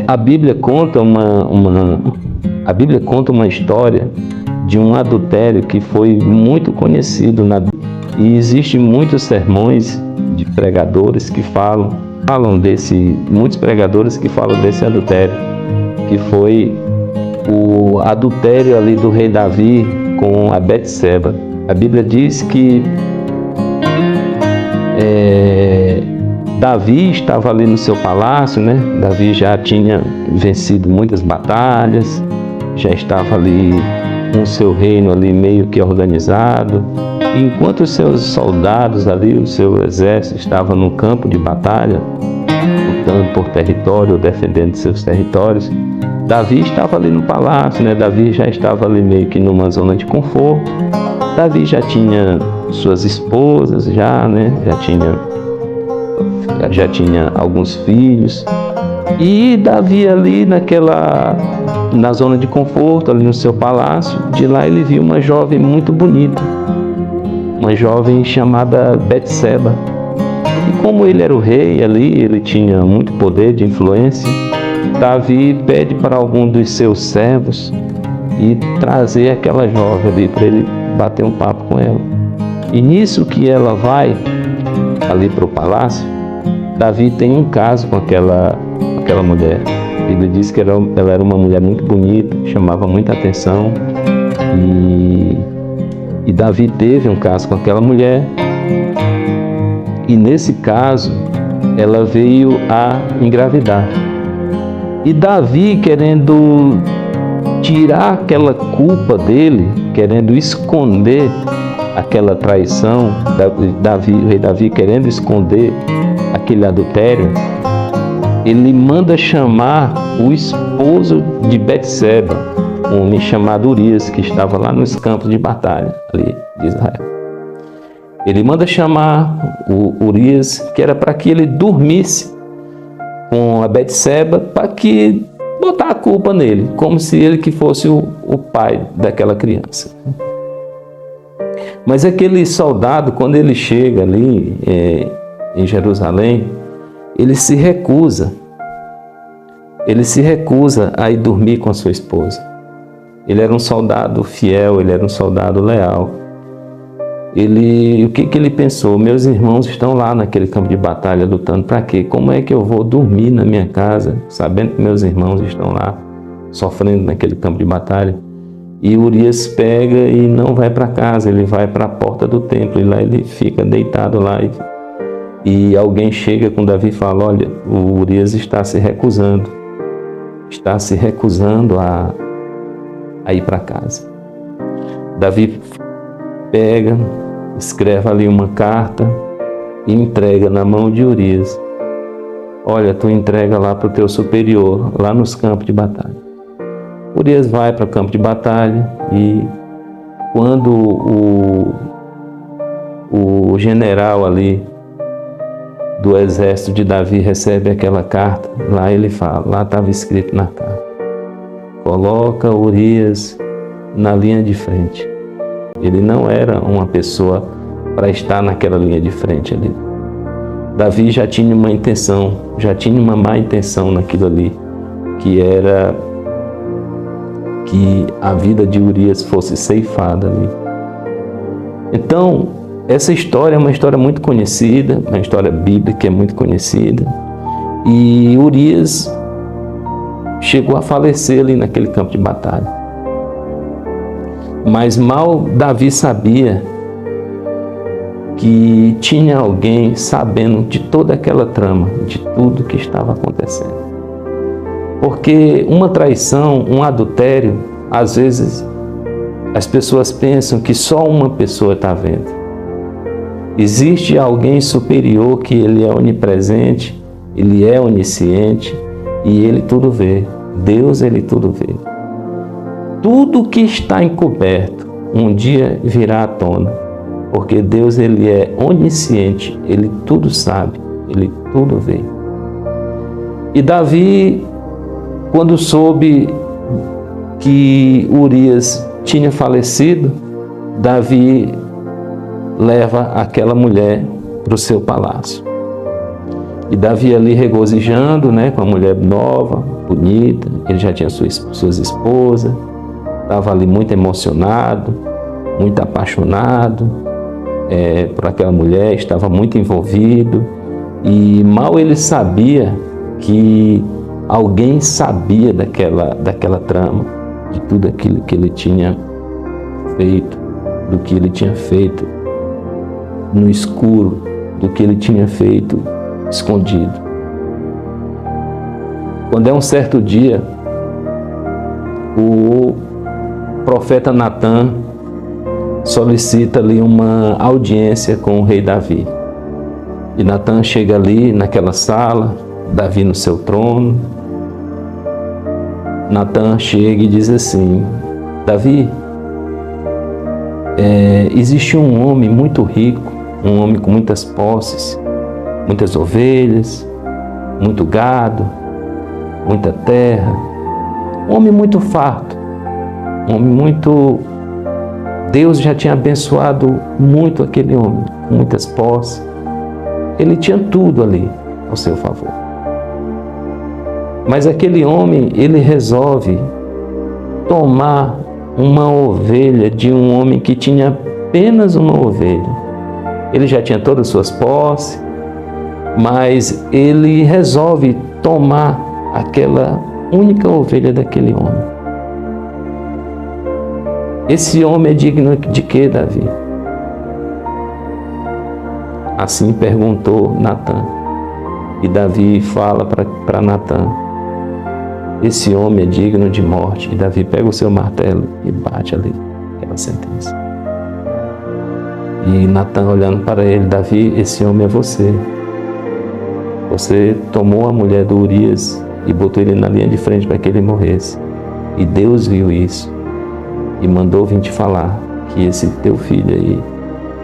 A Bíblia conta uma história de um adultério que foi muito conhecido na Bíblia. E existem muitos sermões de pregadores que falam muitos pregadores que falam desse adultério, que foi o adultério ali do rei Davi com a Betseba. A Bíblia diz que Davi estava ali no seu palácio, né? Davi já tinha vencido muitas batalhas, já estava ali com o seu reino ali meio que organizado. E enquanto os seus soldados ali, o seu exército estava no campo de batalha, lutando por território, defendendo seus territórios, Davi estava ali no palácio, né? Davi já estava ali meio que numa zona de conforto. Davi já tinha suas esposas, né? Já tinha alguns filhos. E Davi ali na zona de conforto, ali no seu palácio, de lá ele viu uma jovem muito bonita, uma jovem chamada Betseba. E como ele era o rei ali, ele tinha muito poder de influência, Davi pede para algum dos seus servos e trazer aquela jovem ali para ele bater um papo com ela. E nisso que ela vai ali para o palácio, Davi tem um caso com aquela mulher. A Bíblia diz que ela era uma mulher muito bonita, chamava muita atenção. E Davi teve um caso com aquela mulher. E nesse caso, ela veio a engravidar. E Davi, querendo tirar aquela culpa dele, querendo esconder aquela traição, o rei Davi querendo esconder aquele adultério, ele manda chamar o esposo de Betseba, um homem chamado Urias, que estava lá nos campos de batalha ali de Israel. Ele manda chamar o Urias, que era para que ele dormisse com a Betseba, para que botar a culpa nele, como se ele que fosse o pai daquela criança. Mas aquele soldado, quando ele chega ali em Jerusalém, ele se recusa a ir dormir com a sua esposa. Ele era um soldado fiel, ele era um soldado leal. O que ele pensou? Meus irmãos estão lá naquele campo de batalha lutando, para quê? Como é que eu vou dormir na minha casa, sabendo que meus irmãos estão lá sofrendo naquele campo de batalha? E Urias pega e não vai para casa, ele vai para a porta do templo, e lá ele fica deitado lá. E alguém chega com Davi e fala: olha, o Urias está se recusando a ir para casa. Davi pega, escreve ali uma carta e entrega na mão de Urias. Olha, tu entrega lá para o teu superior, lá nos campos de batalha. Urias vai para o campo de batalha e quando o general ali do exército de Davi recebe aquela carta, lá ele fala, lá estava escrito na carta: coloca Urias na linha de frente. Ele não era uma pessoa para estar naquela linha de frente ali. Davi já tinha uma intenção, já tinha uma má intenção naquilo ali, que era que a vida de Urias fosse ceifada ali. Então, essa história é uma história muito conhecida, uma história bíblica que é muito conhecida. E Urias chegou a falecer ali naquele campo de batalha. Mas mal Davi sabia que tinha alguém sabendo de toda aquela trama, de tudo que estava acontecendo. Porque uma traição, um adultério, às vezes as pessoas pensam que só uma pessoa está vendo. Existe alguém superior que ele é onipresente, ele é onisciente e ele tudo vê. Deus, ele tudo vê. Tudo que está encoberto um dia virá à tona, porque Deus, ele é onisciente, ele tudo sabe, ele tudo vê. E Davi, quando soube que Urias tinha falecido, Davi leva aquela mulher para o seu palácio. E Davi ali regozijando, né, com a mulher nova, bonita, ele já tinha suas esposas, estava ali muito emocionado, muito apaixonado por aquela mulher, estava muito envolvido, e mal ele sabia que alguém sabia daquela trama, de tudo aquilo que ele tinha feito, do que ele tinha feito no escuro, do que ele tinha feito escondido. Quando é um certo dia, o profeta Natan solicita ali uma audiência com o rei Davi. E Natan chega ali naquela sala, Davi no seu trono. Natan chega e diz assim: Davi, existe um homem muito rico, um homem com muitas posses, muitas ovelhas, muito gado, muita terra, um homem muito farto, um homem muito... Deus já tinha abençoado muito aquele homem, com muitas posses. Ele tinha tudo ali ao seu favor. Mas aquele homem, ele resolve tomar uma ovelha de um homem que tinha apenas uma ovelha. Ele já tinha todas as suas posses, mas ele resolve tomar aquela única ovelha daquele homem. Esse homem é digno de quê, Davi? Assim perguntou Natan. E Davi fala para Natan: esse homem é digno de morte. E Davi pega o seu martelo e bate ali aquela sentença. E Natan olhando para ele: Davi, esse homem é você. Você tomou a mulher do Urias e botou ele na linha de frente para que ele morresse. E Deus viu isso e mandou vir te falar que esse teu filho aí,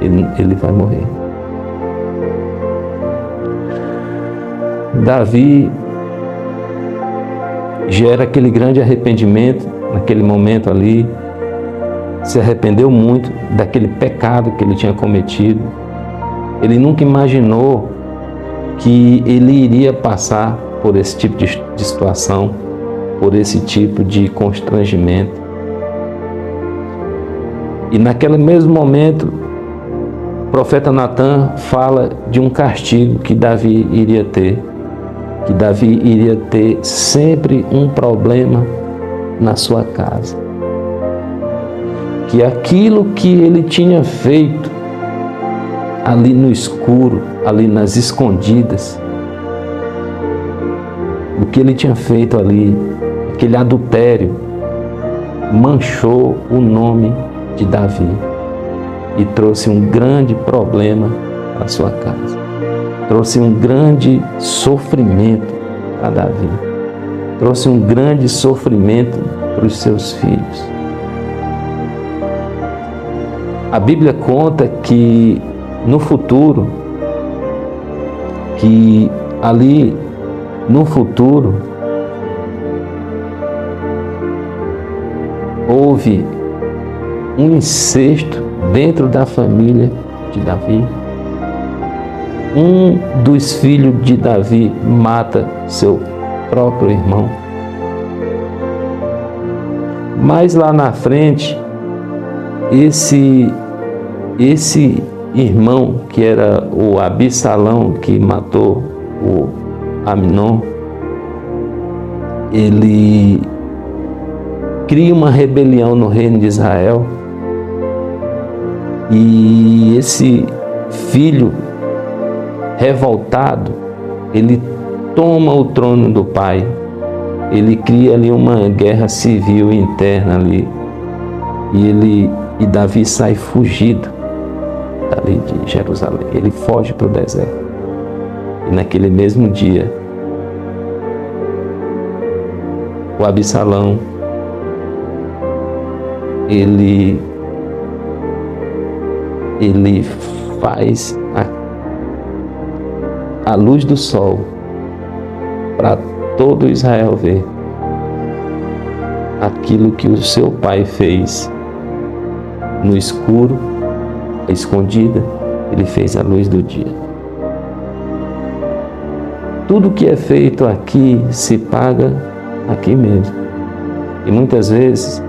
ele vai morrer. Davi gera aquele grande arrependimento naquele momento ali, se arrependeu muito daquele pecado que ele tinha cometido. Ele nunca imaginou que ele iria passar por esse tipo de situação, por esse tipo de constrangimento. E naquele mesmo momento, o profeta Natan fala de um castigo que Davi iria ter. Que Davi iria ter sempre um problema na sua casa. Que aquilo que ele tinha feito ali no escuro, ali nas escondidas, o que ele tinha feito ali, aquele adultério, manchou o nome de Davi e trouxe um grande problema à sua casa. Trouxe um grande sofrimento a Davi. Trouxe um grande sofrimento para os seus filhos. A Bíblia conta que no futuro, houve um incesto dentro da família de Davi. Um dos filhos de Davi mata seu próprio irmão. Mas lá na frente, esse irmão, que era o Absalão, que matou o Amnon, ele cria uma rebelião no reino de Israel. E esse filho revoltado, ele toma o trono do pai. Ele cria ali uma guerra civil interna ali. E Davi sai fugido dali de Jerusalém. Ele foge para o deserto. E naquele mesmo dia, o Absalão, ele faz a luz do sol para todo Israel ver aquilo que o seu pai fez no escuro, escondida, ele fez a luz do dia. Tudo que é feito aqui se paga aqui mesmo. E muitas vezes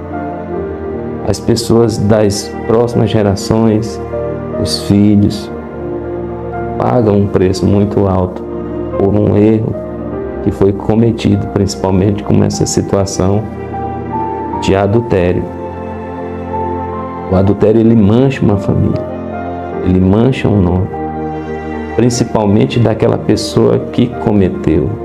as pessoas das próximas gerações, os filhos, pagam um preço muito alto por um erro que foi cometido, principalmente com essa situação de adultério. O adultério, ele mancha uma família, ele mancha um nome, principalmente daquela pessoa que cometeu.